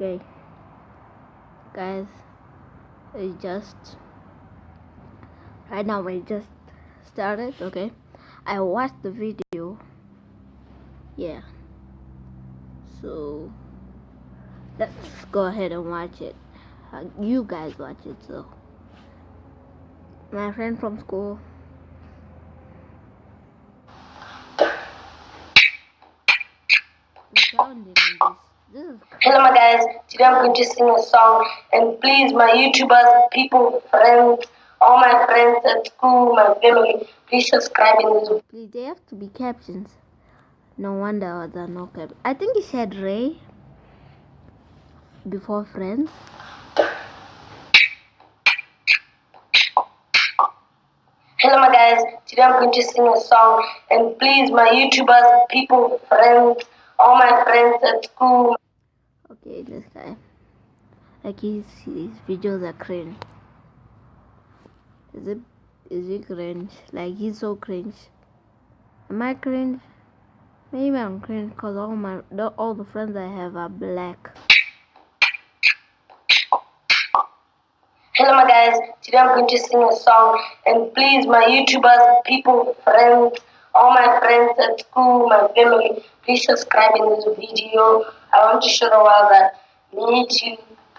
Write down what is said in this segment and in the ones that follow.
Okay, guys, we just right now we just started. Okay, I watched the video. Yeah, so let's go ahead and watch it. You guys watch it. So, my friend from school. Hello my guys, today I'm going to sing a song, and please my YouTubers, people, friends, all my friends at school, my family, please subscribe in this video. Please, they have to be captions. No wonder there are no captions. I think he said Ray before friends. Hello my guys, today I'm going to sing a song, and please my YouTubers, people, friends, all my friends at school. Okay, this guy. Like his videos are cringe. Is he cringe? Like he's so cringe. Am I cringe? Maybe I'm cringe because all the friends I have are black. Hello my guys, today I'm going to sing a song, and please my YouTubers, people, friends, all my friends at school, my family, please subscribe in this video. I want to show the world that me too,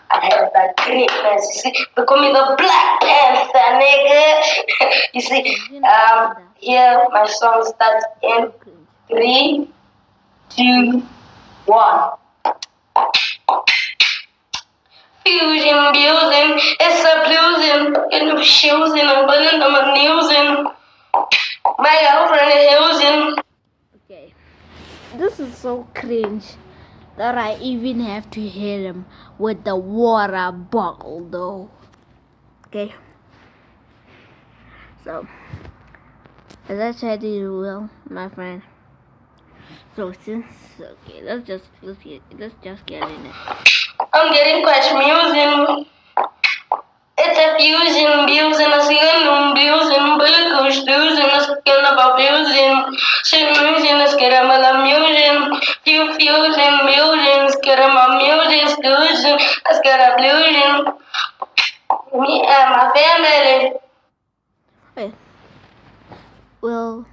I have that greatness. You see, they call me the Black Panther, nigga. You see, here my song starts in 3, 2, 1. Fusion abusing, it's abusing, get new shoes in, I'm putting them on using. My girlfriend is using. Okay, this is so cringe that I even have to hit him with the water bottle though. Okay, so as I said, you will, my friend. So let's just get in it. I'm getting quite musing. It's a fusion, abusing, a skin, abusing, bullish, losing, a skin of abusing, shit musing, a skin of amusing, fusion, musing, skin of amusing, losing, a skin of losing. Me and my family. Okay. Well,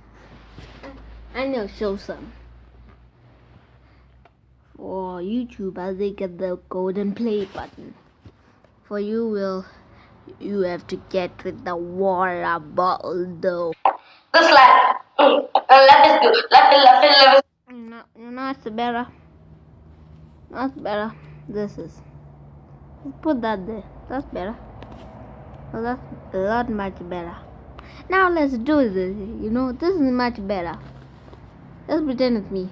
I know show some. For YouTube, as they get the golden play button. For you, you have to get with the water bottle though. This life, life is good. Life is. You know, it's better. That's better. This is. Put that there. That's better. Well, that's a lot much better. Now let's do this. You know, this is much better. Let's pretend it's me.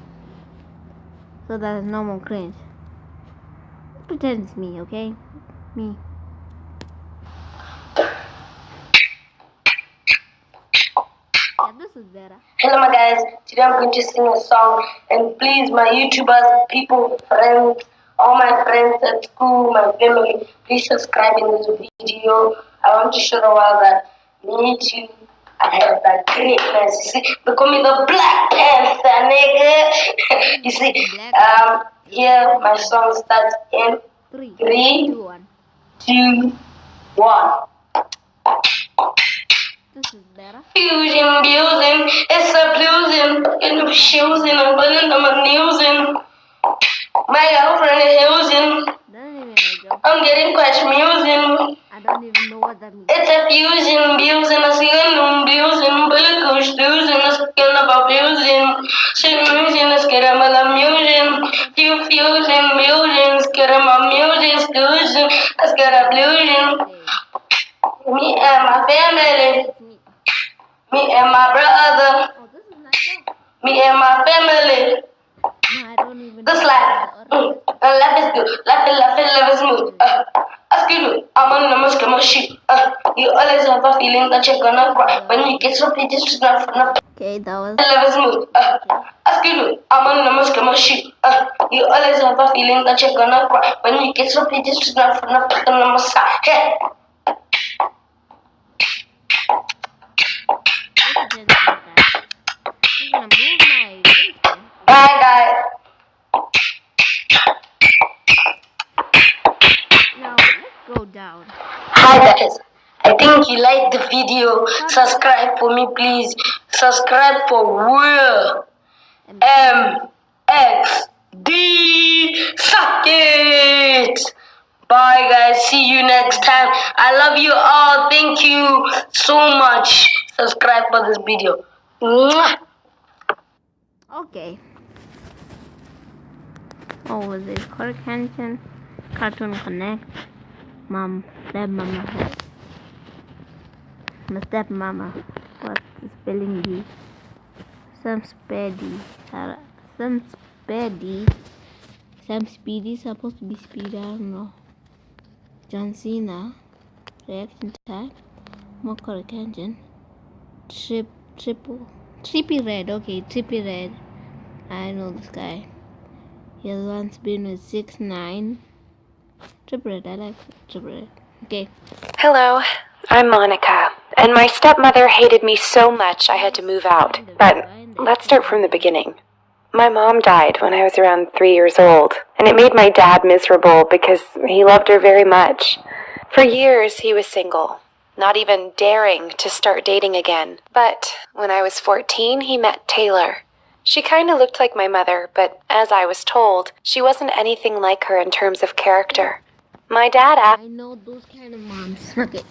So that it's no more cringe. Pretend it's me, okay? Me. Yeah, this is better. Hello my guys, today I'm going to sing a song, and please my YouTubers, people, friends, all my friends at school, my family, please subscribe in this video. I want to show the world that me too, I have that greatness. You see, they call me the Black Panther, nigga. You see, here my song starts in 3, 2, 1. This is better. Fusion abusing, it's abusing, get new shoes in, I'm putting them on using. My girlfriend is using. I'm getting quite musing. I don't even know what that means. It's a fusion abusing, a skin abusing, bullish losing, a skin of abusing. Shit musing, a skin of amusing. Fusion abusing, skin of amusing, losing, a skin of losing. Me and my family. Me and my brother. Oh, this is nice. Me and my family. No, I don't even This life. Life is good. Life is smooth. Excuse me. I'm on the musk of my shit. You always have a feeling that you're gonna cry. When you get so pretty, just enough. Okay, that was. Life is smooth. Excuse me. I'm on the musk of my shit. You always have a feeling that you're gonna cry. When you get so pretty, just enough. Hey. Bye guys. guys, I think you liked the video. Subscribe for me, please. Subscribe for Will MXD. Suck it. Bye, guys. See you next time. I love you all. Thank you so much. Subscribe for this video. Mwah. Okay. Oh, was it Cartoon Connect? Mom, stepmama. My stepmama. What's the spelling bee? Some Speedy, supposed to be Speedy, I don't know. John Cena, reaction time, more correct engine, Trippy Red, okay, Trippy Red, I know this guy. He has once been with 6ix9ine. Trippy Red, I like Trippy Red, okay. Hello, I'm Monica, and my stepmother hated me so much I had to move out. But let's start from the beginning. My mom died when I was around 3 years old, and it made my dad miserable because he loved her very much. For years, he was single, not even daring to start dating again. But when I was 14, he met Taylor. She kind of looked like my mother, but as I was told, she wasn't anything like her in terms of character. My dad I know those kind of moms. Okay,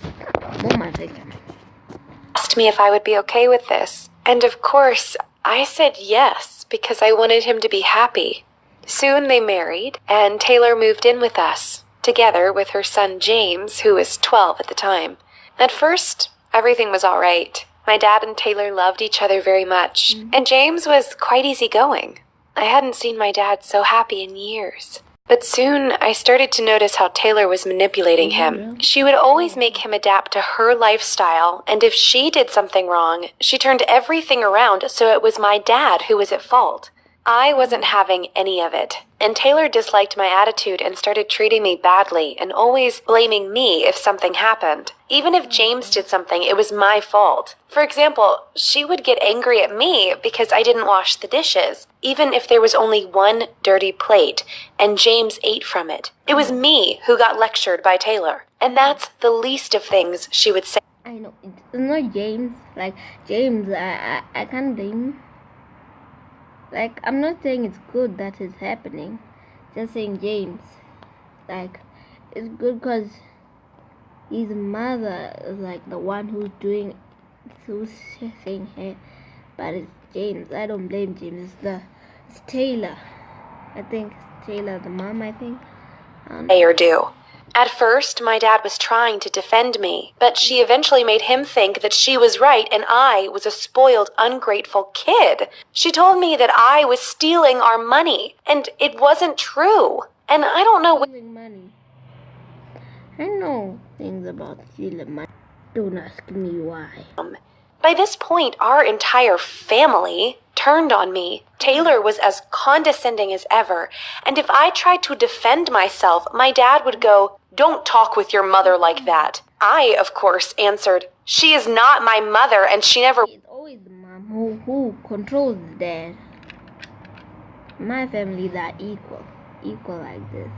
asked me if I would be okay with this, and of course, I said yes, because I wanted him to be happy. Soon they married, and Taylor moved in with us, together with her son James, who was 12 at the time. At first, everything was all right. My dad and Taylor loved each other very much, and James was quite easygoing. I hadn't seen my dad so happy in years. But soon, I started to notice how Taylor was manipulating him. She would always make him adapt to her lifestyle, and if she did something wrong, she turned everything around so it was my dad who was at fault. I wasn't having any of it, and Taylor disliked my attitude and started treating me badly and always blaming me if something happened. Even if James did something, it was my fault. For example, she would get angry at me because I didn't wash the dishes, even if there was only one dirty plate, and James ate from it. It was me who got lectured by Taylor, and that's the least of things she would say. I know, it's not James. Like, James, I can't blame him. Like, I'm not saying it's good that is happening. Just saying James. Like, it's good because his mother is like the one who's saying hey. But it's James. I don't blame James. It's Taylor. I think it's Taylor, the mom, I think. Say or do. At first, my dad was trying to defend me, but she eventually made him think that she was right and I was a spoiled, ungrateful kid. She told me that I was stealing our money, and it wasn't true. And I don't know Stealing money. I know things about stealing money. Don't ask me why. By this point, our entire family turned on me. Taylor was as condescending as ever, and if I tried to defend myself, my dad would go, "Don't talk with your mother like that." I, of course, answered, "She is not my mother, and she never..." It's always the mom who controls the dad. My families are equal like this.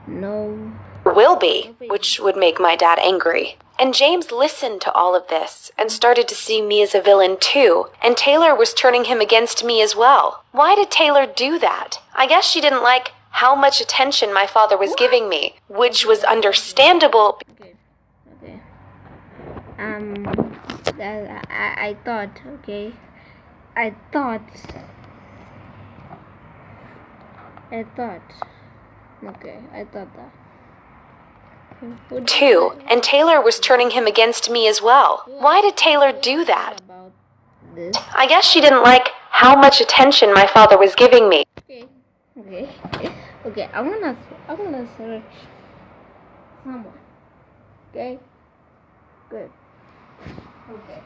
No. will be, which would make my dad angry. And James listened to all of this and started to see me as a villain too, and Taylor was turning him against me as well. Why did Taylor do that? I guess she didn't like how much attention my father was giving me, which was understandable. Okay. I thought, okay. I thought. that. Too, and Taylor was turning him against me as well. Why did Taylor do that? About this. I guess she didn't like how much attention my father was giving me. Okay. I'm gonna search someone. Okay. Good. Okay.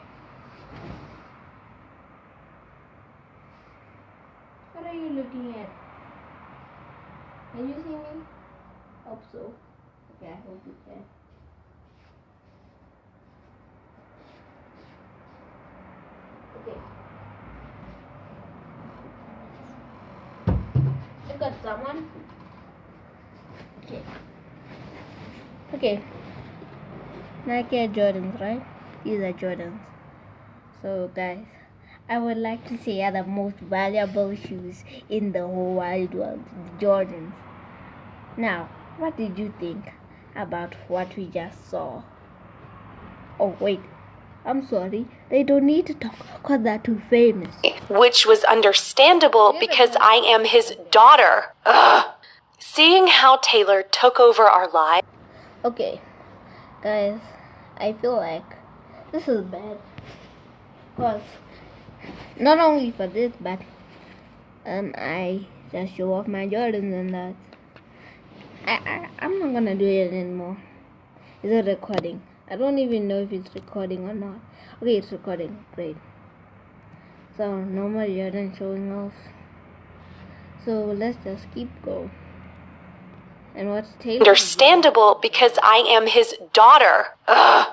What are you looking at? Can you see me? Hope so. Okay, I hope you can. Okay. You got someone? Okay. Nike Air Jordans, right? These are Jordans. So guys, I would like to say are the most valuable shoes in the whole wide world, the Jordans. Now, what did you think about what we just saw? Oh wait, I'm sorry, they don't need to talk because they're too famous. Which was understandable because I am his daughter. Ugh. Seeing how Taylor took over our lives. Okay, guys, I feel like this is bad. Because not only for this, but I just show off my Jordans and that. I'm not gonna do it anymore. Is it recording? I don't even know if it's recording or not. Okay, it's recording. Great. So no more Jordan showing off. So let's just keep going. And what's Taylor? Understandable because I am his daughter. Ugh.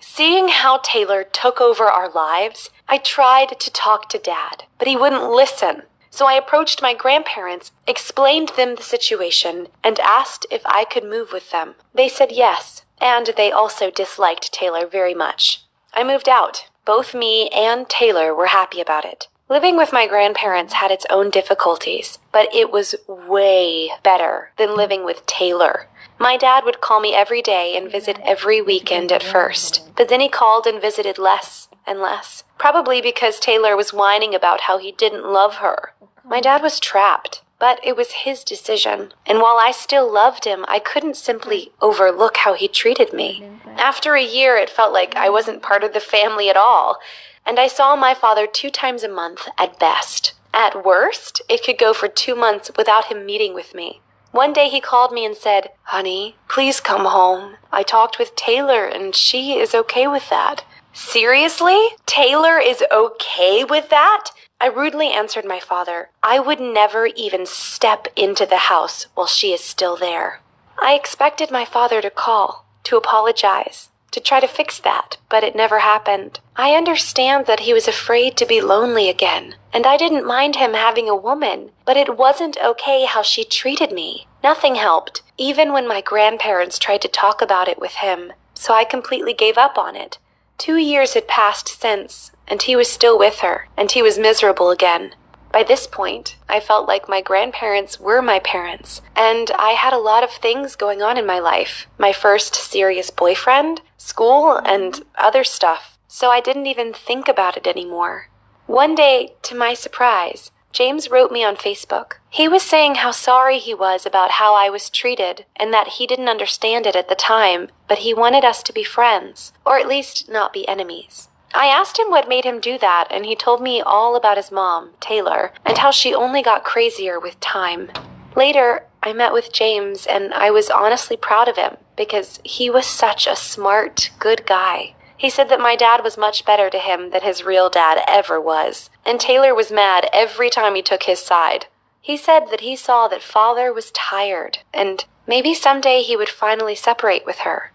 Seeing how Taylor took over our lives, I tried to talk to Dad, but he wouldn't listen. So I approached my grandparents, explained them the situation, and asked if I could move with them. They said yes, and they also disliked Taylor very much. I moved out. Both me and Taylor were happy about it. Living with my grandparents had its own difficulties, but it was way better than living with Taylor. My dad would call me every day and visit every weekend at first, but then he called and visited less and less, probably because Taylor was whining about how he didn't love her. My dad was trapped, but it was his decision, and while I still loved him, I couldn't simply overlook how he treated me. After a year, it felt like I wasn't part of the family at all, and I saw my father 2 times a month at best. At worst, it could go for 2 months without him meeting with me. One day he called me and said, "Honey, please come home. I talked with Taylor and she is okay with that." Seriously? Taylor is okay with that? I rudely answered my father, I would never even step into the house while she is still there. I expected my father to call, to apologize, to try to fix that, but it never happened. I understand that he was afraid to be lonely again, and I didn't mind him having a woman, but it wasn't okay how she treated me. Nothing helped, even when my grandparents tried to talk about it with him, so I completely gave up on it. 2 years had passed since, and he was still with her, and he was miserable again. By this point, I felt like my grandparents were my parents, and I had a lot of things going on in my life. My first serious boyfriend, school, and other stuff, so I didn't even think about it anymore. One day, to my surprise, James wrote me on Facebook. He was saying how sorry he was about how I was treated, and that he didn't understand it at the time, but he wanted us to be friends, or at least not be enemies. I asked him what made him do that, and he told me all about his mom, Taylor, and how she only got crazier with time. Later, I met with James, and I was honestly proud of him, because he was such a smart, good guy. He said that my dad was much better to him than his real dad ever was, and Taylor was mad every time he took his side. He said that he saw that father was tired, and maybe someday he would finally separate with her.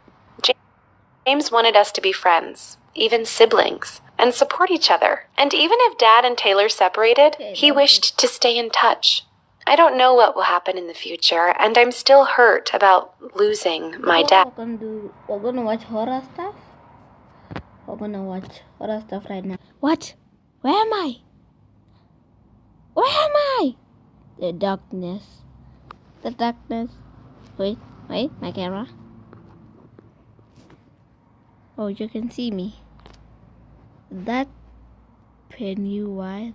James wanted us to be friends, even siblings, and support each other. And even if Dad and Taylor separated, he wished to stay in touch. I don't know what will happen in the future, and I'm still hurt about losing my dad. We're gonna watch horror stuff. We're gonna watch horror stuff right now. What? Where am I? Where am I? The darkness. The darkness. Wait, my camera. Oh, you can see me. That Pennywise.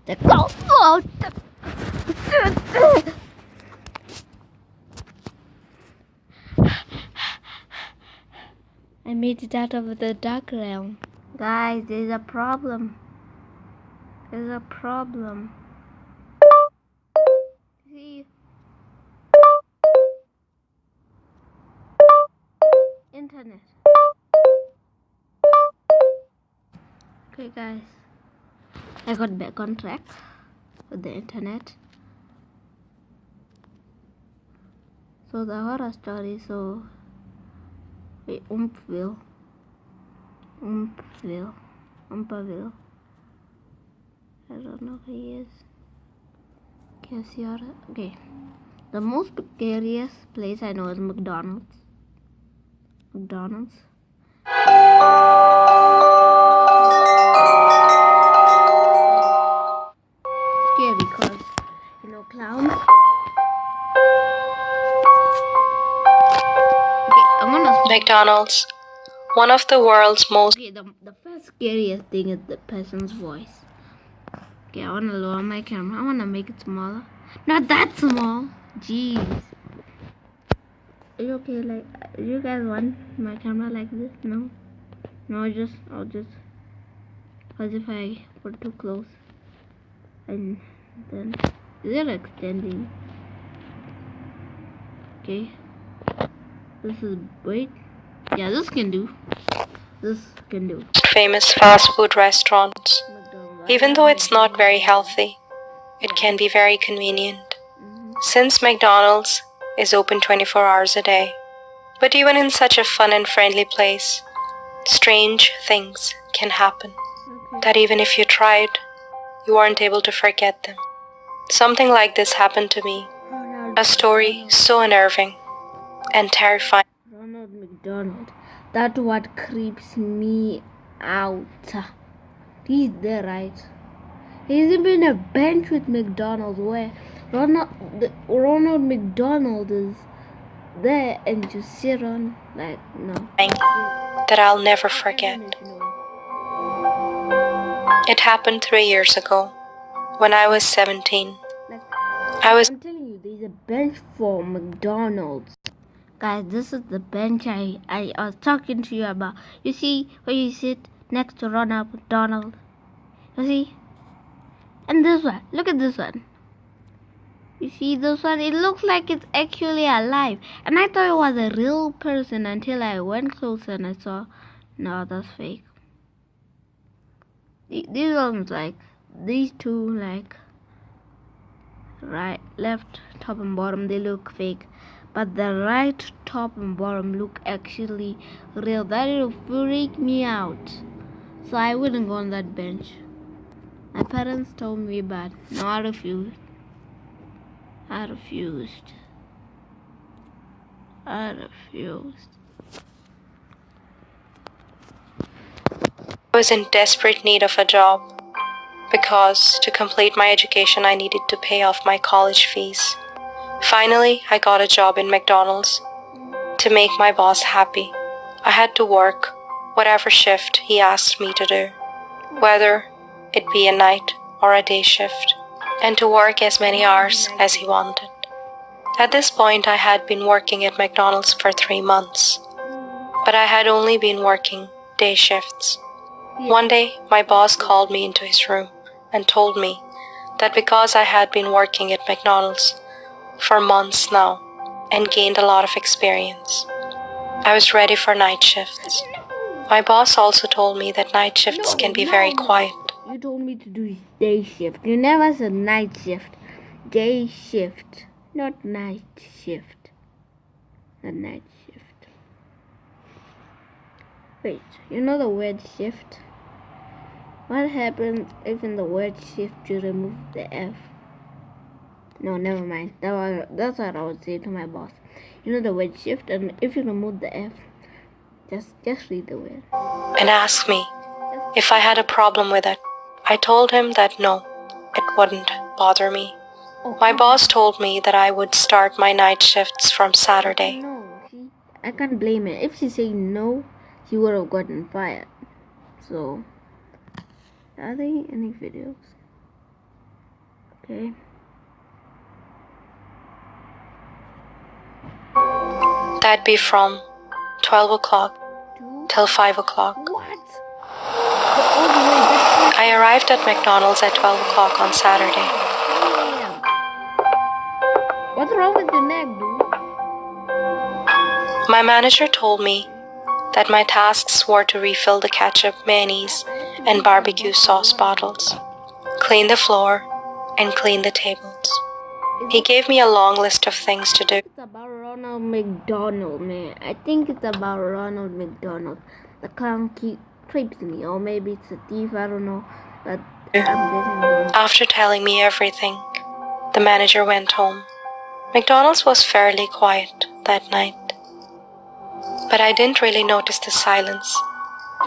I made it out of the dark realm. Guys, there's a problem. There's a problem. See? Internet. Okay, guys. I got back on track with the internet. So the horror story, wait, Umpaville. I don't know who he is. Okay. The most scariest place I know is McDonald's. Scary because, clowns. Okay, I'm gonna. McDonald's, one of the world's most. Okay, the first scariest thing is the person's voice. Okay, I wanna lower my camera. I wanna make it smaller. Not that small. Jeez. Are you okay? Like, you guys want my camera like this? No. No, I'll just. Cause if I put too close, and then is it extending? Okay. This is wait. Yeah, this can do. This can do. Famous fast food restaurants. McDonald's. Even though it's not very healthy, it can be very convenient. Since McDonald's is open 24 hours a day. But even in such a fun and friendly place, strange things can happen that even if you tried, you weren't able to forget them. Something like this happened to me. A story so unnerving and terrifying. Ronald McDonald. That's what creeps me out. He's there, right? He's even a bench with McDonald's where Ronald McDonald is there and you sit on like no. That I'll never forget. It happened 3 years ago when I was 17. I'm telling you, there's a bench for McDonald's. Guys, this is the bench I was talking to you about. You see where you sit next to Ronald McDonald? You see? And this one, look at this one. You see this one? It looks like it's actually alive. And I thought it was a real person until I went closer and I saw, no, that's fake. These ones, like, these two, like, right, left, top and bottom, they look fake. But the right top and bottom look actually real. That will freak me out. So I wouldn't go on that bench. My parents told me, but no, I refused. I refused. I was in desperate need of a job because to complete my education I needed to pay off my college fees. Finally, I got a job in McDonald's. To make my boss happy, I had to work whatever shift he asked me to do, whether it be a night or a day shift, and to work as many hours as he wanted. At this point, I had been working at McDonald's for 3 months, but I had only been working day shifts. One day, my boss called me into his room and told me that because I had been working at McDonald's for months now and gained a lot of experience, I was ready for night shifts. My boss also told me that night shifts can be very quiet. You told me to do day shift. You never said night shift. Day shift, not night shift. Not night shift. Wait, you know the word shift? What happens if in the word shift you remove the F? No, never mind. That's what I would say to my boss. You know the word shift, and if you remove the F, just read the word. And asked me if I had a problem with it. I told him that no, it wouldn't bother me. My boss told me that I would start my night shifts from Saturday. No, see, I can't blame it. If she said no, she would have gotten fired. So, are there any videos? Okay. That'd be from 12 o'clock till 5 o'clock. What? I arrived at McDonald's at 12 o'clock on Saturday. What's wrong with your neck, dude? My manager told me that my tasks were to refill the ketchup, mayonnaise, and barbecue sauce bottles, clean the floor, and clean the tables. He gave me a long list of things to do. It's about Ronald McDonald, man. I think it's about Ronald McDonald. The clown creeps me, or maybe it's a thief, I don't know. But I'm getting wrong. After telling me everything, the manager went home. McDonald's was fairly quiet that night, but I didn't really notice the silence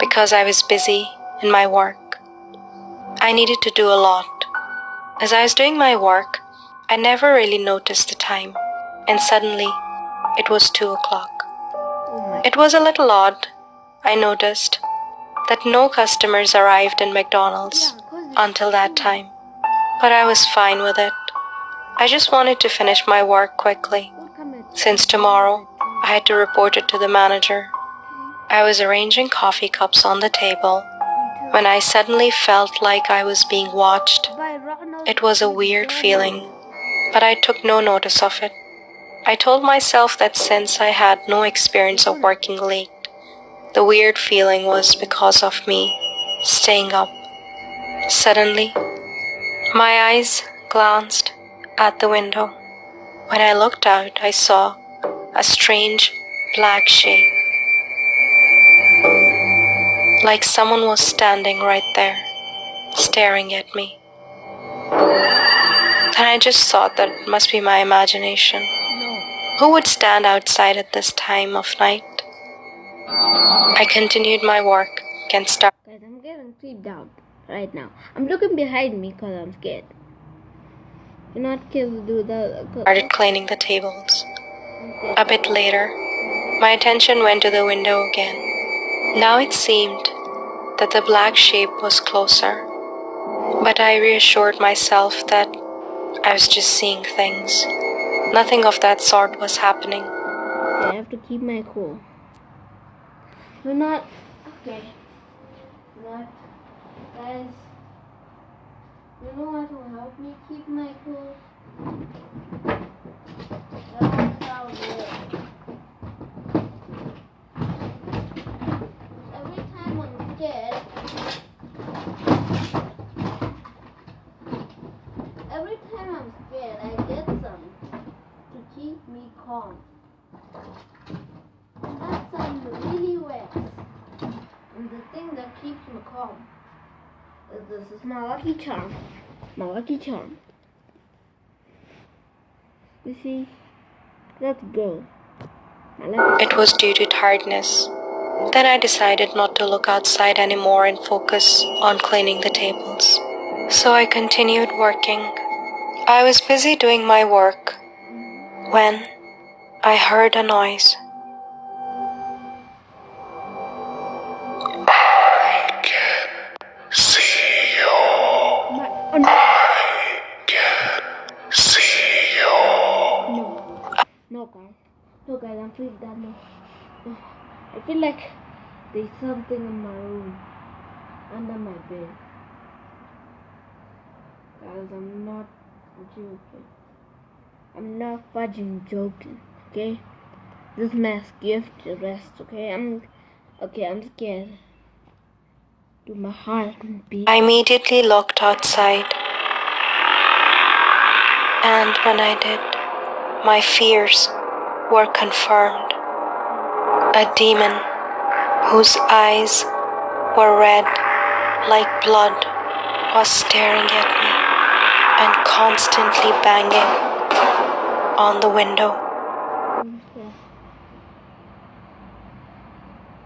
because I was busy in my work. I needed to do a lot. As I was doing my work, I never really noticed the time, and suddenly it was 2 o'clock. It was a little odd. I noticed that no customers arrived in McDonald's until that time, but I was fine with it. I just wanted to finish my work quickly, since tomorrow I had to report it to the manager. I was arranging coffee cups on the table when I suddenly felt like I was being watched. It was a weird feeling, but I took no notice of it. I told myself that since I had no experience of working late, the weird feeling was because of me staying up. Suddenly, my eyes glanced at the window. When I looked out, I saw a strange black shape, like someone was standing right there, staring at me. Then I just thought that it must be my imagination. Who would stand outside at this time of night? I continued my work against start. Guys, I'm getting creeped out right now. I'm looking behind me because I'm scared. You're not kids do that. Started cleaning the tables. A bit later, my attention went to the window again. Now it seemed that the black shape was closer, but I reassured myself that I was just seeing things. Nothing of that sort was happening. I have to keep my cool. You're not okay. Not guys. You know what will help me keep my cool? That's how good. Every time I'm scared, I get some to keep me calm. And that sounds really weird. And the thing that keeps me calm is this is my lucky charm. My lucky charm. You see, let's go. It was due to tiredness. Then I decided not to look outside anymore and focus on cleaning the tables. So I continued working. I was busy doing my work when I heard a noise. I can see you. I can see you. No guys. No guys, I'm freaked out now. I feel like there's something in my room, under my bed. Guys, I'm not joking. I'm not fudging joking, okay? This mask gives the rest, okay? I'm scared. Do my heart beat? I immediately looked outside. And when I did, my fears were confirmed. A demon whose eyes were red like blood was staring at me and constantly banging on the window.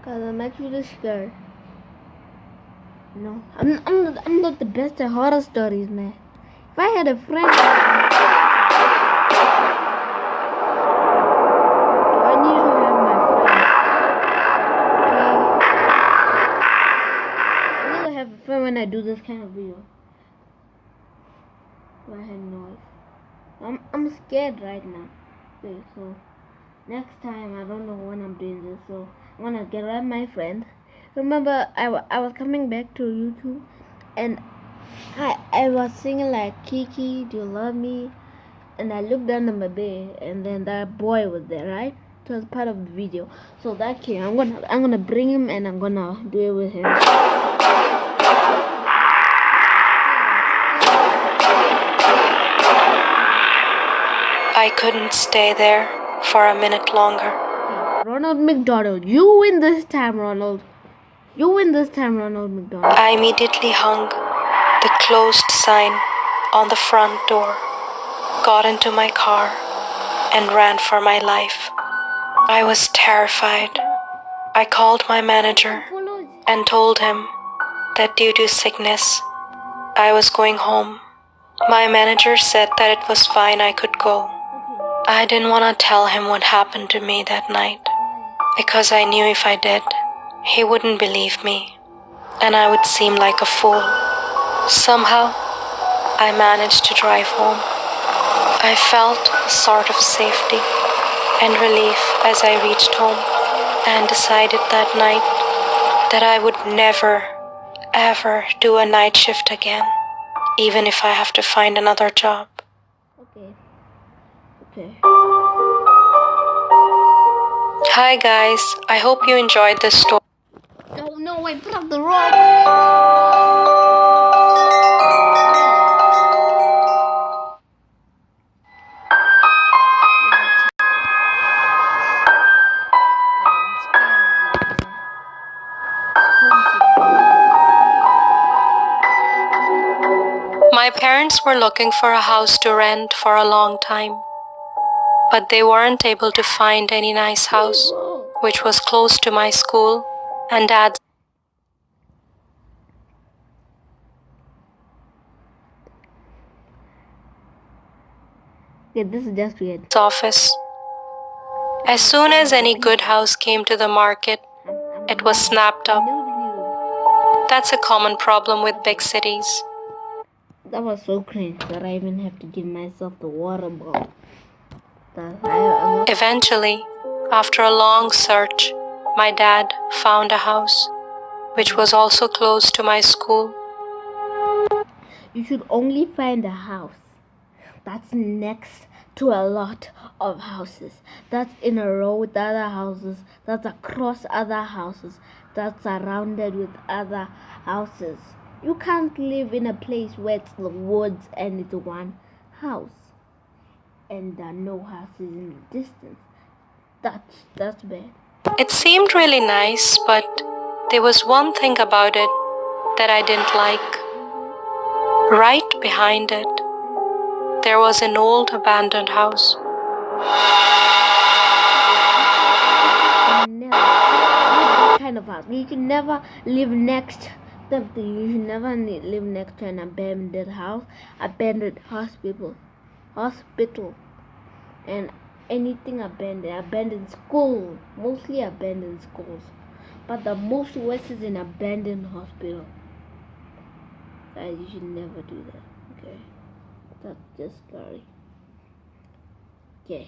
Cause I'm actually scared. No, I'm not the best at horror stories, man. If I had a friend, I need to have my friend. Okay, I need to have a friend when I do this kind of video. I had noise. I'm scared right now. Okay, so next time I don't know when I'm doing this, so I'm gonna get rid of my friend. Remember, I was coming back to YouTube, and I was singing like Kiki, do you love me? And I looked under my bed, and then that boy was there, right? So it's part of the video. So that kid, I'm gonna bring him, and I'm gonna do it with him. I couldn't stay there for a minute longer. Ronald McDonald, you win this time, Ronald. You win this time, Ronald McDonald. I immediately hung the closed sign on the front door, got into my car, and ran for my life. I was terrified. I called my manager and told him that due to sickness, I was going home. My manager said that it was fine, I could go. I didn't want to tell him what happened to me that night because I knew if I did, he wouldn't believe me and I would seem like a fool. Somehow, I managed to drive home. I felt a sort of safety and relief as I reached home and decided that night that I would never, ever do a night shift again, even if I have to find another job. Okay. Hi guys, I hope you enjoyed this story. No, I put up the wrong. My parents were looking for a house to rent for a long time, but they weren't able to find any nice house, which was close to my school and Dad's Okay, this is just weird. office. As soon as any good house came to the market, it was snapped up. That's a common problem with big cities. That was so cringe that I even have to give myself the water bottle. Eventually, after a long search, my dad found a house, which was also close to my school. You should only find a house that's next to a lot of houses, that's in a row with other houses, that's across other houses, that's surrounded with other houses. You can't live in a place where it's the woods and it's one house and there are no houses in the distance. That's bad. It seemed really nice, but there was one thing about it that I didn't like. Right behind it, there was an old abandoned house. Never that kind of house. You should never live next something. You should never live next to an abandoned house, abandoned hospital, and anything abandoned school, mostly abandoned schools. But the most worst is an abandoned hospital. You should never do that. Okay, that's just scary. Okay.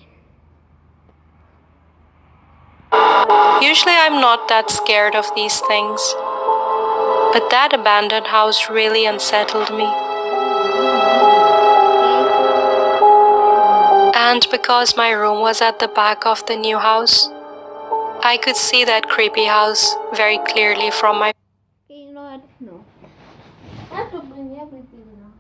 Usually I'm not that scared of these things, but that abandoned house really unsettled me. And because my room was at the back of the new house, I could see that creepy house very clearly from my... Okay, you know what? No. I have to bring everything now.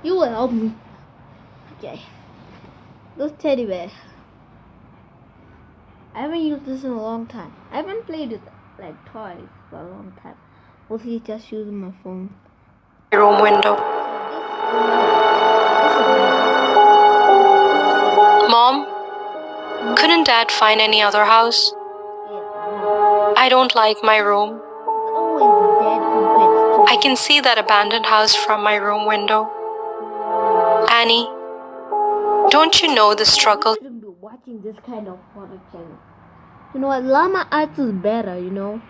You will help me. Okay. This teddy bear. I haven't used this in a long time. I haven't played with like toys for a long time. Mostly just using my phone. room window. Mom, couldn't Dad find any other house? I don't like my room. I can see that abandoned house from my room window. Annie, don't you know the struggle? I shouldn't be watching this kind of horror channel. You know what? Llama Arts is better, you know?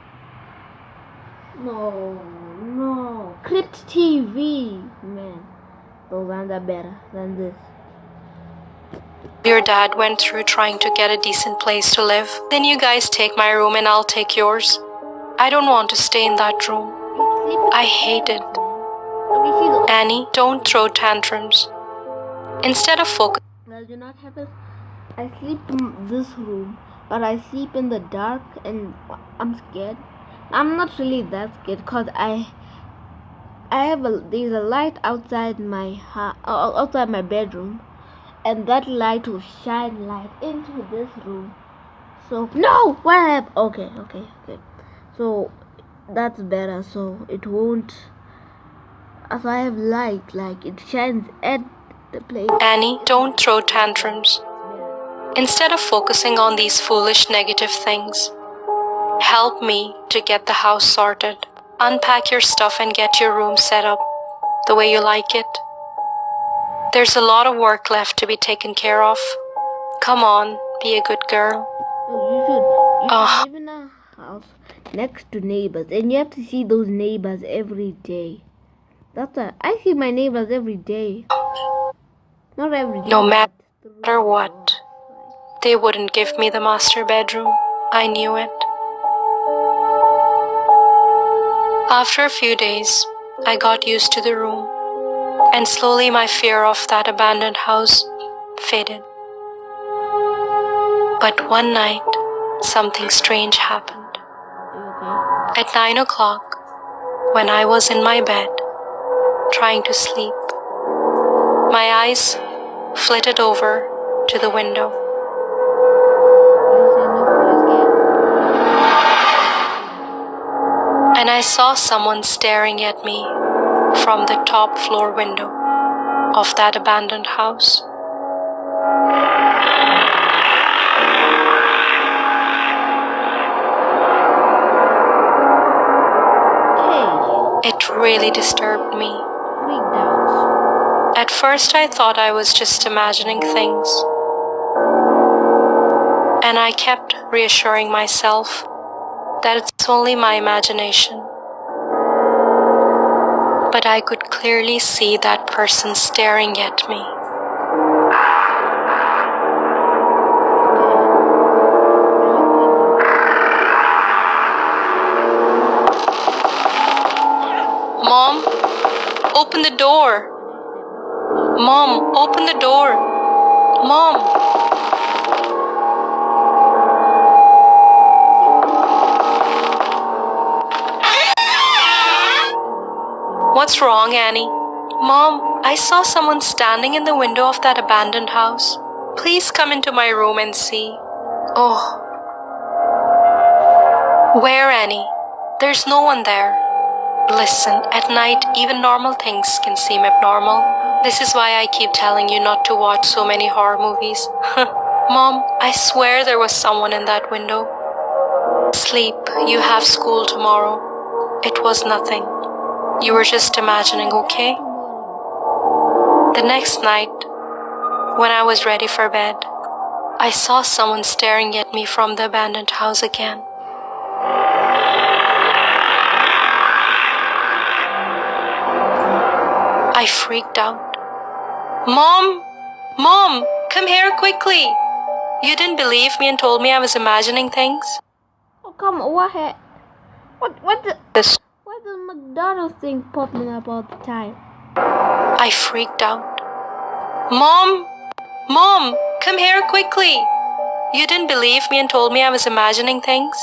No. Crypt TV, man. Those ones are better than this. Your dad went through trying to get a decent place to live. Then you guys take my room and I'll take yours. I don't want to stay in that room. I hate it. Annie, don't throw tantrums. Instead of focus. That do not happen. I sleep in this room, but I sleep in the dark and I'm scared. I'm not really that scared because there's a light outside outside my bedroom, and that light will shine light into this room. So no, what happened? Okay. So that's better. So it won't. As I have light, like it shines The play. Annie, don't throw tantrums. Instead of focusing on these foolish negative things, help me to get the house sorted. Unpack your stuff and get your room set up the way you like it. There's a lot of work left to be taken care of. Come on, be a good girl. You should live in a house next to neighbors, and you have to see those neighbors every day. That's why I see my neighbors every day. Not every day. No matter what, they wouldn't give me the master bedroom. I knew it. After a few days, I got used to the room, and slowly my fear of that abandoned house faded. But one night, something strange happened. At 9 o'clock, when I was in my bed, trying to sleep, my eyes flitted over to the window. And I saw someone staring at me from the top floor window of that abandoned house. It really disturbed me. Freaked out. At first I thought I was just imagining things, and I kept reassuring myself that it's only my imagination. But I could clearly see that person staring at me. Mom, open the door. Mom, open the door. Mom. What's wrong, Annie? Mom, I saw someone standing in the window of that abandoned house. Please come into my room and see. Oh. Where, Annie? There's no one there. Listen, at night, even normal things can seem abnormal. This is why I keep telling you not to watch so many horror movies. Mom, I swear there was someone in that window. Sleep, you have school tomorrow. It was nothing. You were just imagining, okay? The next night, when I was ready for bed, I saw someone staring at me from the abandoned house again. I freaked out. Mom! Mom! Come here quickly! You didn't believe me and told me I was imagining things? Oh, come on, what the McDonald's thing popping up all the time? I freaked out. Mom! Mom! Come here quickly! You didn't believe me and told me I was imagining things?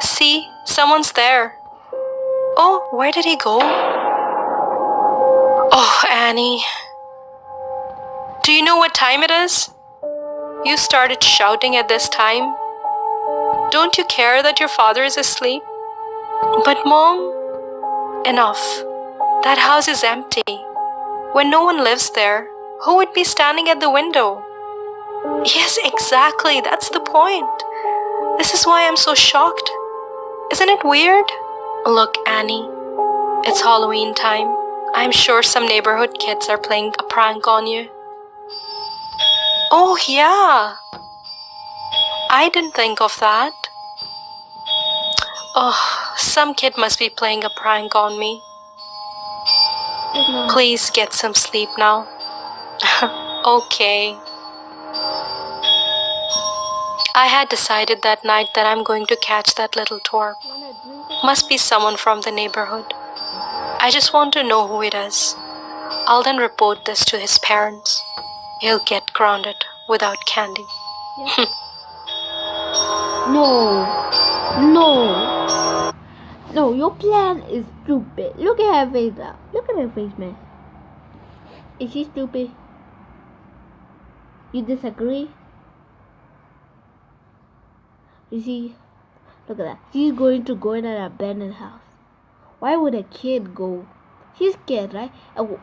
See, someone's there. Oh, where did he go? Oh, Annie. Do you know what time it is? You started shouting at this time. Don't you care that your father is asleep? But Mom, enough. That house is empty. When no one lives there, who would be standing at the window? Yes, exactly. That's the point. This is why I'm so shocked. Isn't it weird? Look, Annie, it's Halloween time. I'm sure some neighborhood kids are playing a prank on you. Oh, yeah. I didn't think of that. Oh, some kid must be playing a prank on me. Please get some sleep now. Okay. I had decided that night that I'm going to catch that little twerp. Must be someone from the neighborhood. I just want to know who it is. I'll then report this to his parents. He'll get grounded without candy. Yes. No, your plan is stupid. Look at her face now. Look at her face, man. Is she stupid? You disagree? You see, look at that. She's going to go in an abandoned house. Why would a kid go She's scared, right?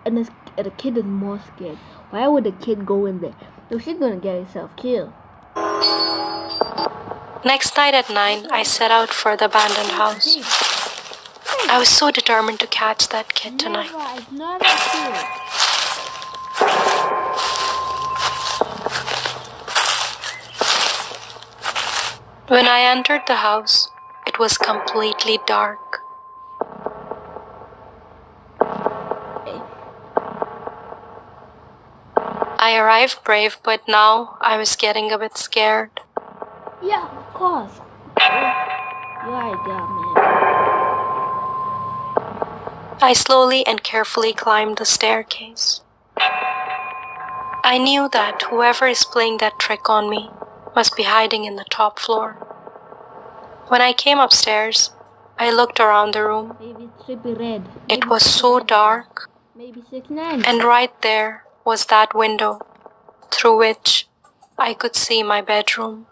And the kid is more scared. Why would the kid go in there? So she's gonna get herself killed. Next night at 9, I set out for the abandoned house. I was so determined to catch that kid tonight. It's not a kid. When I entered the house, it was completely dark. I arrived brave, but now I was getting a bit scared. Yeah, of course. Your idea, man. I slowly and carefully climbed the staircase. I knew that whoever is playing that trick on me must be hiding in the top floor. When I came upstairs, I looked around the room. Maybe Trippy Red. It was so dark, Maybe 6ix9ine. and right there was that window through which I could see my bedroom.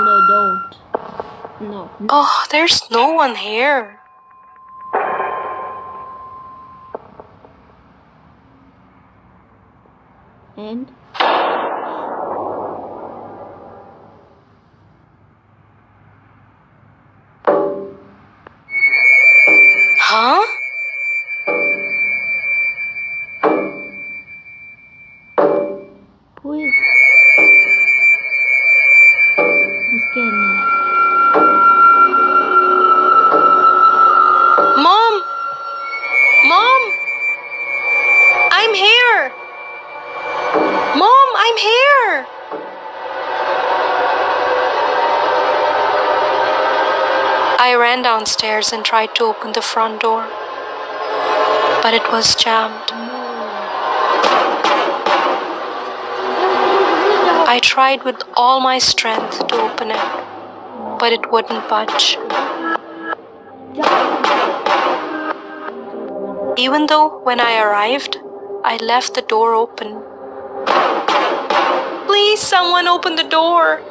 No, don't. No. Oh, there's no one here. And Huh? who is? I'm scared now. Mom! Mom! I'm here! Mom, I'm here! I ran downstairs and tried to open the front door, but it was jammed. I tried with all my strength to open it, but it wouldn't budge. Even though when I arrived, I left the door open. Please, someone open the door.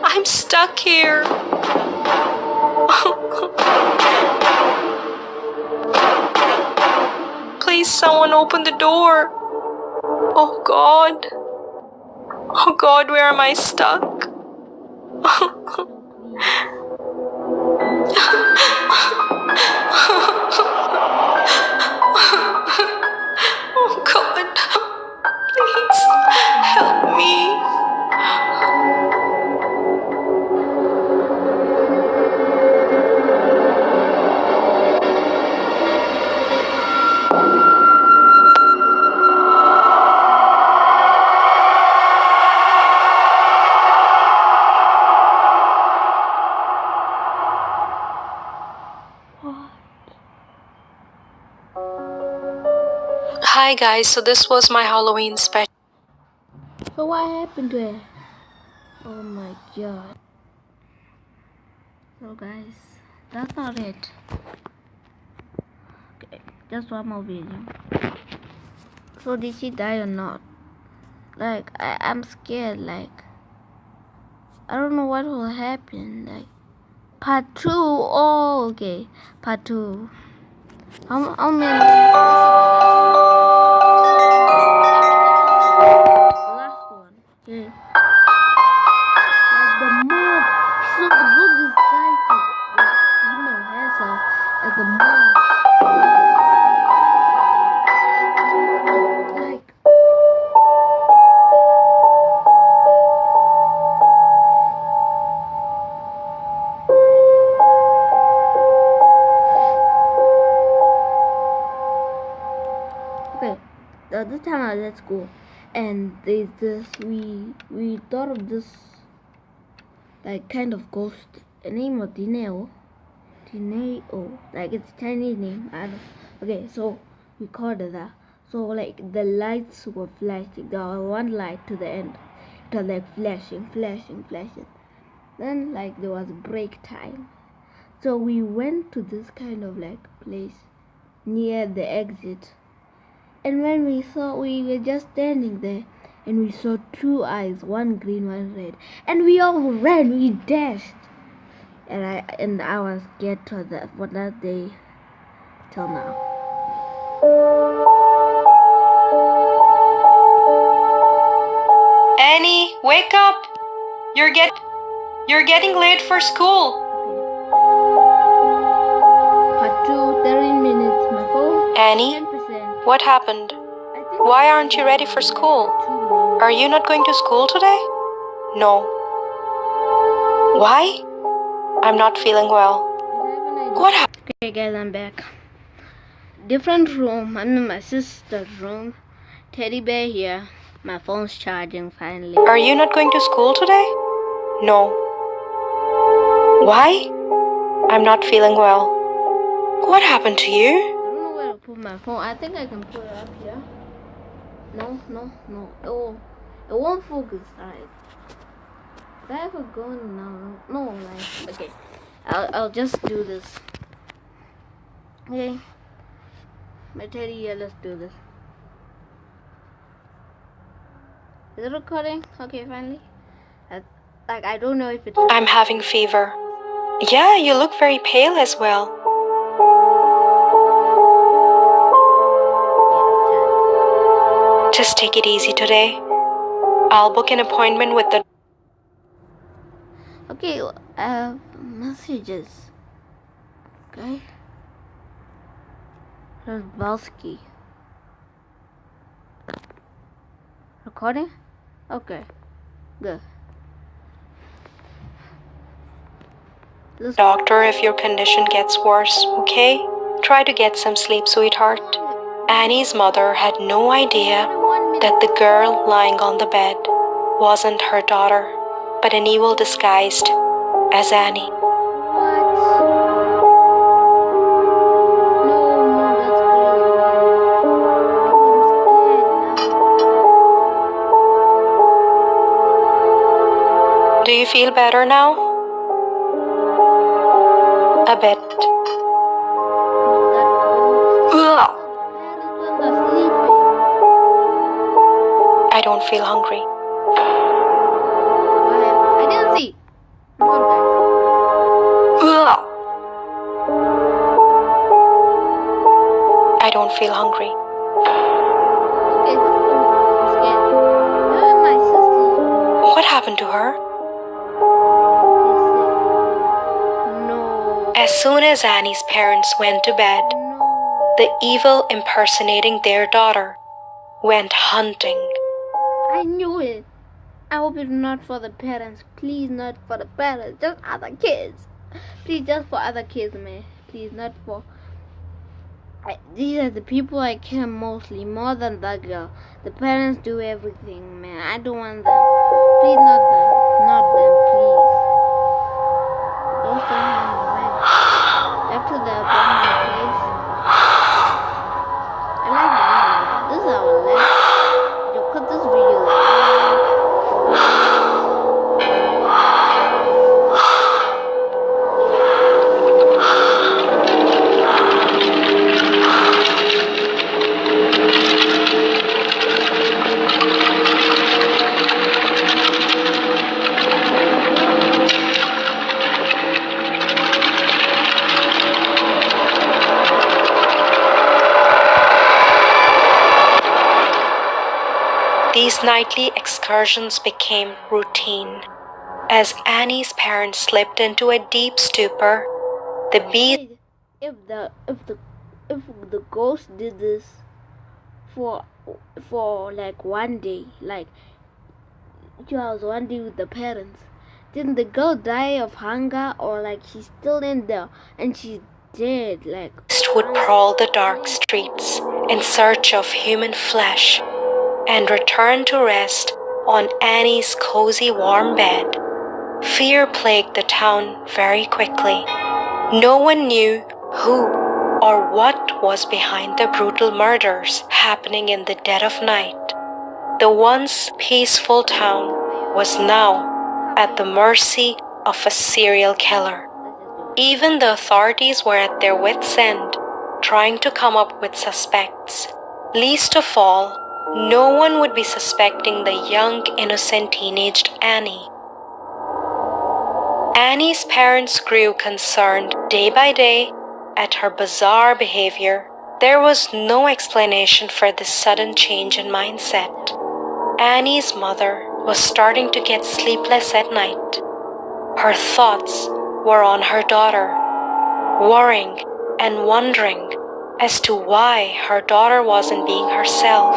I'm stuck here. Please, someone open the door. Oh God. Oh God, where am I stuck? Oh God, please help me. Hi guys, so this was my Halloween special. So what happened to her? Oh my God. So guys, that's not it. Okay, just one more video. So did she die or not? Like I'm scared. Like I don't know what will happen. Like part 2. Oh, okay, part 2. How many? Last one. Okay. Like the more, so the book is like the human herself as the more. Like. Okay, the other time I was at school, and there's this, we thought of this, like, kind of ghost. The name was Dineo, like, it's a Chinese name, I don't. Okay, so we called it that. So, like, the lights were flashing. There was one light to the end. It was, like, flashing. Then, like, there was break time. So we went to this kind of, like, place near the exit. And when we were just standing there, and we saw two eyes, one green, one red. And we all ran, we dashed. and I was scared for that day till now. Annie, wake up! You're getting late for school. Part 2, 30 minutes. My phone. Annie, 10%. what happened? Why aren't you ready for school? Are you not going to school today? No. Why? I'm not feeling well. What happened? Okay, guys, I'm back. Different room. I'm in my sister's room. Teddy bear here. My phone's charging finally. Are you not going to school today? No. Why? I'm not feeling well. What happened to you? I don't know where to put my phone. I think I can put it up here. No. Oh, it won't focus. Alright. If I ever go now, no, like, okay. I'll just do this. Okay. My teddy, yeah, let's do this. Is it recording? Okay, finally. I don't know if it's. I'm having fever. Yeah, you look very pale as well. Just take it easy today. I'll book an appointment with the... Okay, messages. Okay. There's Balsky. Recording? Okay. Good. doctor if your condition gets worse, okay? Try to get some sleep, sweetheart. Annie's mother had no idea that the girl lying on the bed wasn't her daughter, but an evil disguised as Annie. Do you feel better now? A bit. Ugh. I don't feel hungry. I didn't see. Ugh. I don't feel hungry. Okay, I'm scared. My sister's What happened to her? No. As soon as Annie's parents went to bed, the evil impersonating their daughter went hunting. I knew it. I hope it's not for the parents. Please, not for the parents. Just other kids. Please, just for other kids, man. Please, not for... these are the people I care mostly, more than that girl. The parents do everything, man. I don't want them. Please, not them. Not them, please. Don't send them away. Back to the abandoned place. I like the anime. This is our last. Yo, cut this video out. These nightly excursions became routine. As Annie's parents slipped into a deep stupor, the beast... Wait, if the ghost did this for like one day, like 2 hours, one day with the parents, didn't the girl die of hunger, or like she's still in there and she's dead? Like, would prowl the dark streets in search of human flesh and return to rest on Annie's cozy warm bed. Fear plagued the town very quickly. No one knew who or what was behind the brutal murders happening in the dead of night. The once peaceful town was now at the mercy of a serial killer. Even the authorities were at their wits' end, trying to come up with suspects. Least of all, no one would be suspecting the young, innocent teenaged Annie. Annie's parents grew concerned day by day at her bizarre behavior. There was no explanation for this sudden change in mindset. Annie's mother was starting to get sleepless at night. Her thoughts were on her daughter, worrying and wondering as to why her daughter wasn't being herself.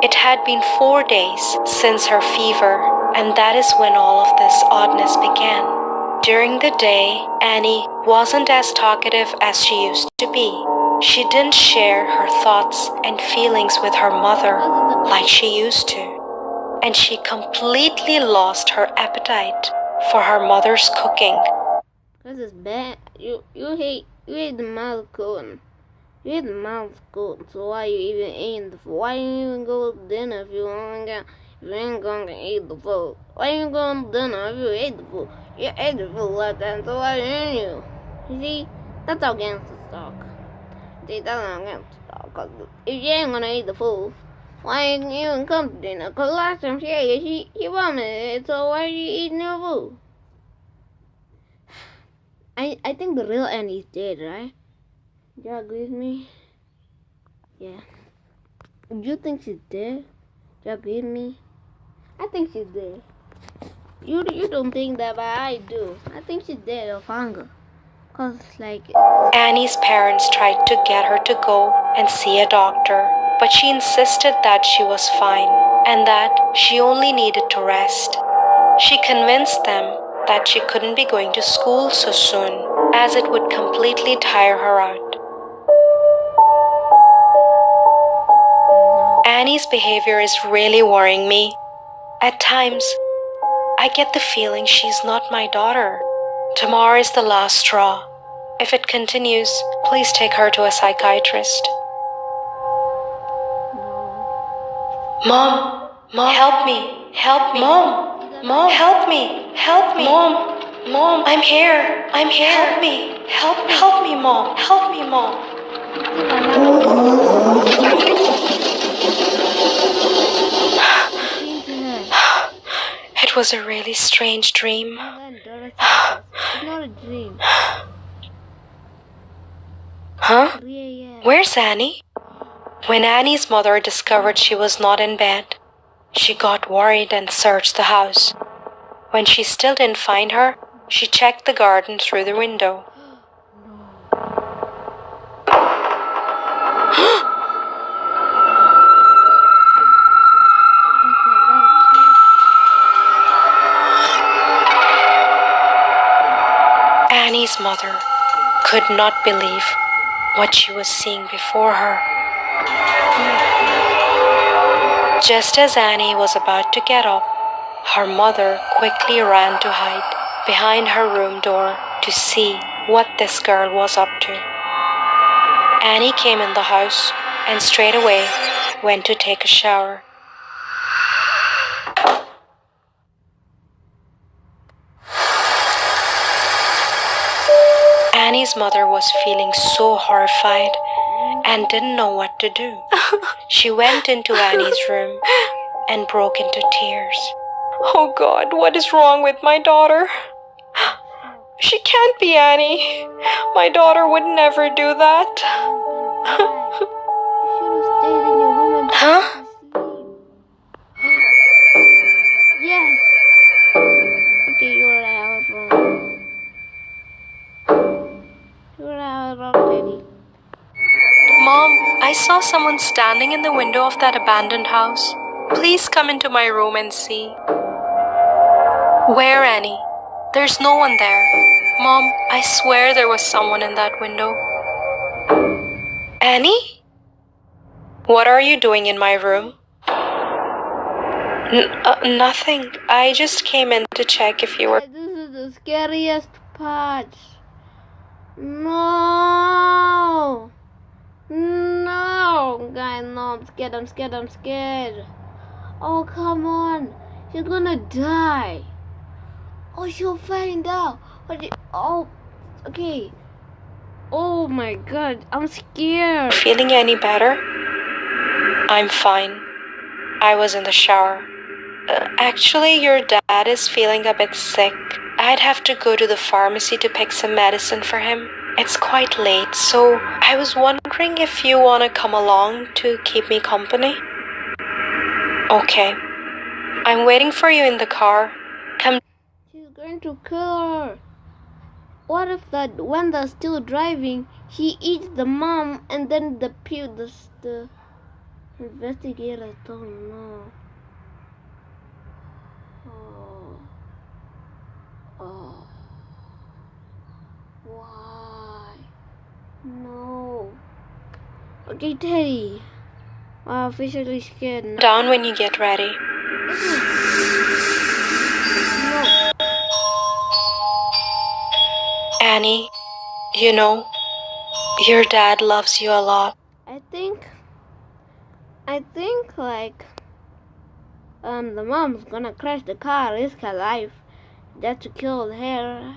It had been 4 days since her fever, and that is when all of this oddness began. During the day, Annie wasn't as talkative as she used to be. She didn't share her thoughts and feelings with her mother like she used to, and she completely lost her appetite for her mother's cooking. This is bad. You hate the mouth cooking. You hate the mouth cooking. So why you even eating the food? Why you even go to dinner if you ain't gonna eat the food? Why you going to dinner if you ate the food? You ate the food last time, so why didn't you? You see, that's how gangsters talk. See, that's how gangsters talk. Cause if you ain't gonna eat the food, why ain't you even come to dinner? Cause last time she ate it, she vomited it, so why are you eating your food? I think the real Annie's dead, right? Do you agree with me? Yeah. Do you think she's dead? Do you agree with me? I think she's dead. You don't think that, but I do. I think she's dead of hunger. Cause like Annie's parents tried to get her to go and see a doctor, but she insisted that she was fine and that she only needed to rest. She convinced them that she couldn't be going to school so soon, as it would completely tire her out. Annie's behavior is really worrying me. At times, I get the feeling she's not my daughter. Tomorrow is the last straw. If it continues, please take her to a psychiatrist. Mom, help me, Mom, help me, Mom, I'm here, help me, Mom. It was a really strange dream. it's not a dream. Huh? Yeah. Where's Annie? When Annie's mother discovered she was not in bed, she got worried and searched the house. When she still didn't find her, she checked the garden through the window. Annie's mother could not believe what she was seeing before her. Just as Annie was about to get up, her mother quickly ran to hide behind her room door to see what this girl was up to. Annie came in the house and straight away went to take a shower. Annie's mother was feeling so horrified and didn't know what to do. She went into Annie's room and broke into tears. Oh God, what is wrong with my daughter? She can't be Annie. My daughter would never do that. Huh? Yes. Okay, you're right. I was wrong. You're right. I was wrong, Teddy. Mom, I saw someone standing in the window of that abandoned house. Please come into my room and see. Where, Annie? There's no one there. Mom, I swear there was someone in that window. Annie? What are you doing in my room? Nothing. I just came in to check if you were... This is the scariest part. No. Guys, no, I'm scared. Oh, come on. She's gonna die. Oh, she'll find out. Oh, okay. Oh my God, I'm scared. Feeling any better? I'm fine. I was in the shower. Actually, your dad is feeling a bit sick. I'd have to go to the pharmacy to pick some medicine for him. It's quite late, so I was wondering if you want to come along to keep me company. Okay. I'm waiting for you in the car. Come. She's going to kill her. What if when they're still driving, he eats the mom and then the investigators don't know. Oh. Why? No. Okay, Teddy. I'm officially scared now. Down when you get ready. No. Annie, you know, your dad loves you a lot. I think like the mom's gonna crash the car, risk her life, just to kill her.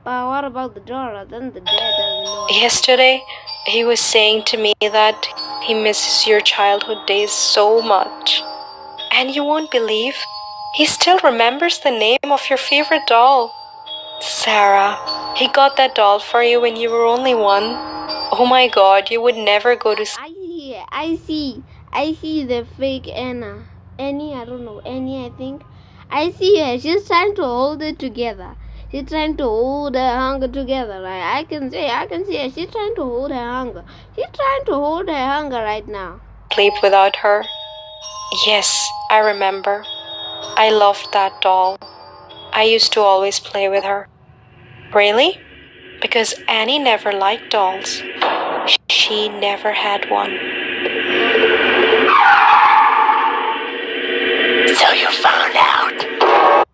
But what about the daughter? Then the dad doesn't know. Yesterday, he was saying to me that he misses your childhood days so much. And you won't believe, he still remembers the name of your favorite doll. Sarah, he got that doll for you when you were only 1. Oh my God, you would never go to I see the fake Anna. Annie, I don't know, Annie, I think. I see her. She's trying to hold it together. She's trying to hold her hunger together. Right? I can see her. She's trying to hold her hunger. She's trying to hold her hunger right now. sleep without her. Yes, I remember. I loved that doll. I used to always play with her. Really? Because Annie never liked dolls. She never had one. So you found out.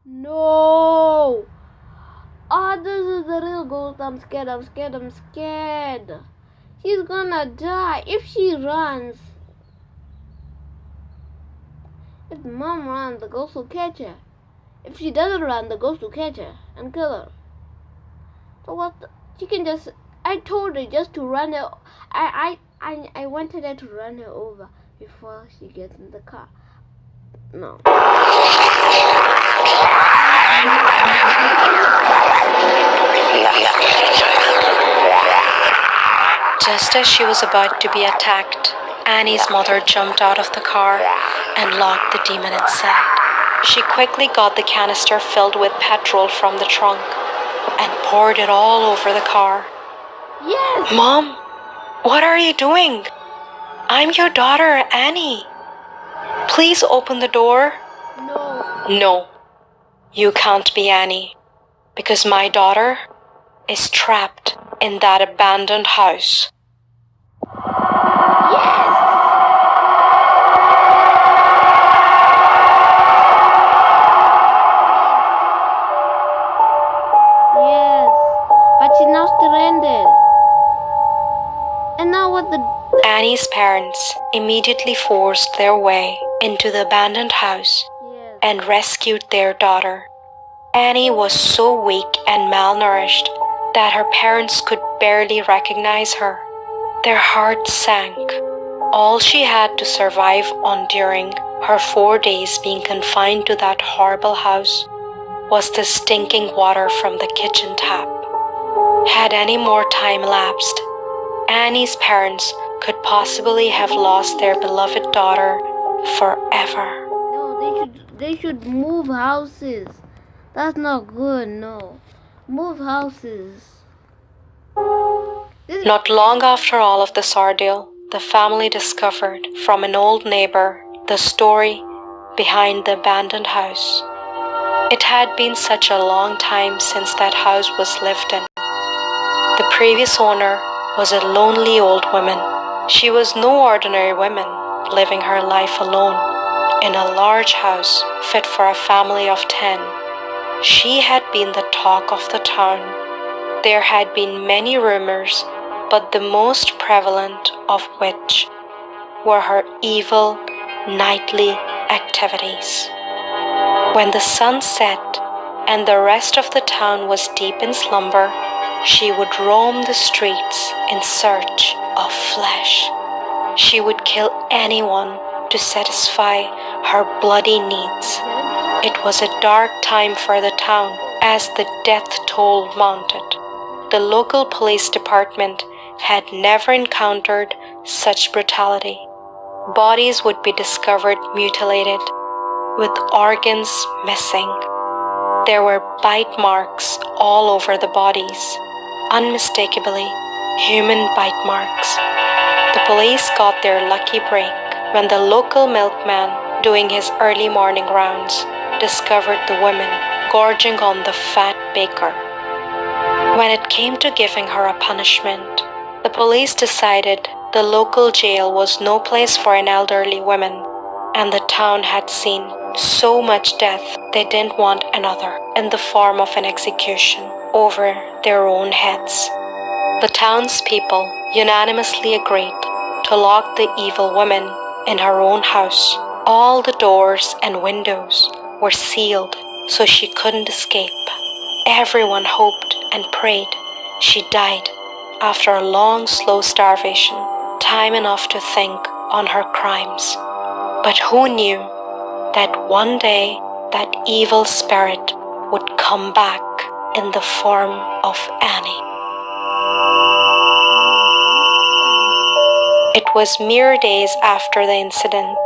No! Oh, this is the real ghost. I'm scared. She's gonna die if she runs. If mom runs, the ghost will catch her. If she doesn't run, the ghost will catch her and kill her. So what? She can just. I told her just to run her. I wanted her to run her over before she gets in the car. No. Just as she was about to be attacked, Annie's mother jumped out of the car and locked the demon inside. She quickly got the canister filled with petrol from the trunk and poured it all over the car. Yes! Mom, what are you doing? I'm your daughter, Annie. Please open the door. No. No, you can't be Annie, because my daughter is trapped in that abandoned house. Yes! Yes. But she's now stranded. And now what the... Annie's parents immediately forced their way into the abandoned house Yes. and rescued their daughter. Annie was so weak and malnourished that her parents could barely recognize her. Their hearts sank. All she had to survive on during her 4 days being confined to that horrible house was the stinking water from the kitchen tap. Had any more time lapsed, Annie's parents could possibly have lost their beloved daughter forever. No, they should move houses. That's not good, no. Move houses. Not long after all of this ordeal, the family discovered from an old neighbor the story behind the abandoned house. It had been such a long time since that house was lived in. The previous owner was a lonely old woman. She was no ordinary woman, living her life alone in a large house fit for a family of 10. She had been the talk of the town. There had been many rumors, but the most prevalent of which were her evil nightly activities. When the sun set and the rest of the town was deep in slumber, she would roam the streets in search of flesh. She would kill anyone to satisfy her bloody needs. It was a dark time for the town as the death toll mounted. The local police department had never encountered such brutality. Bodies would be discovered mutilated, with organs missing. There were bite marks all over the bodies, unmistakably human bite marks. The police got their lucky break when the local milkman, doing his early morning rounds, discovered the woman gorging on the fat baker. When it came to giving her a punishment, the police decided the local jail was no place for an elderly woman, and the town had seen so much death they didn't want another in the form of an execution over their own heads. The townspeople unanimously agreed to lock the evil woman in her own house. All the doors and windows were sealed so she couldn't escape. Everyone hoped and prayed she died after a long, slow starvation, time enough to think on her crimes. But who knew that one day that evil spirit would come back in the form of Annie? It was mere days after the incident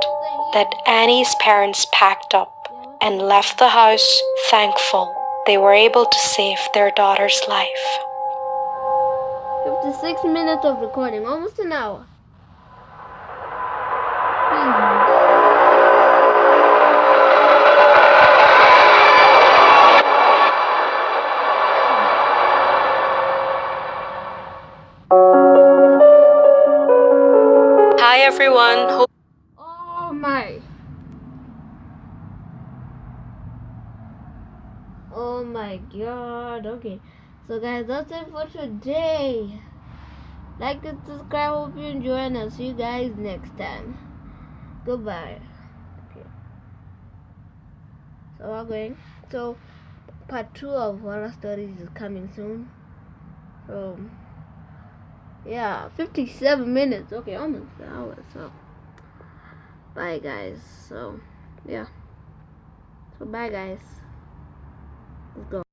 that Annie's parents packed up and left the house, thankful they were able to save their daughter's life. 56 minutes of recording, almost an hour. Hi everyone. Oh my. Oh my god. Okay. So guys, that's it for today. Like and subscribe. Hope you enjoy, and I'll see you guys next time. Goodbye. Okay. So we're going. So part 2 of horror stories is coming soon. So yeah, 57 minutes. Okay, almost an hour. So bye guys. So yeah. So bye guys. Let's go.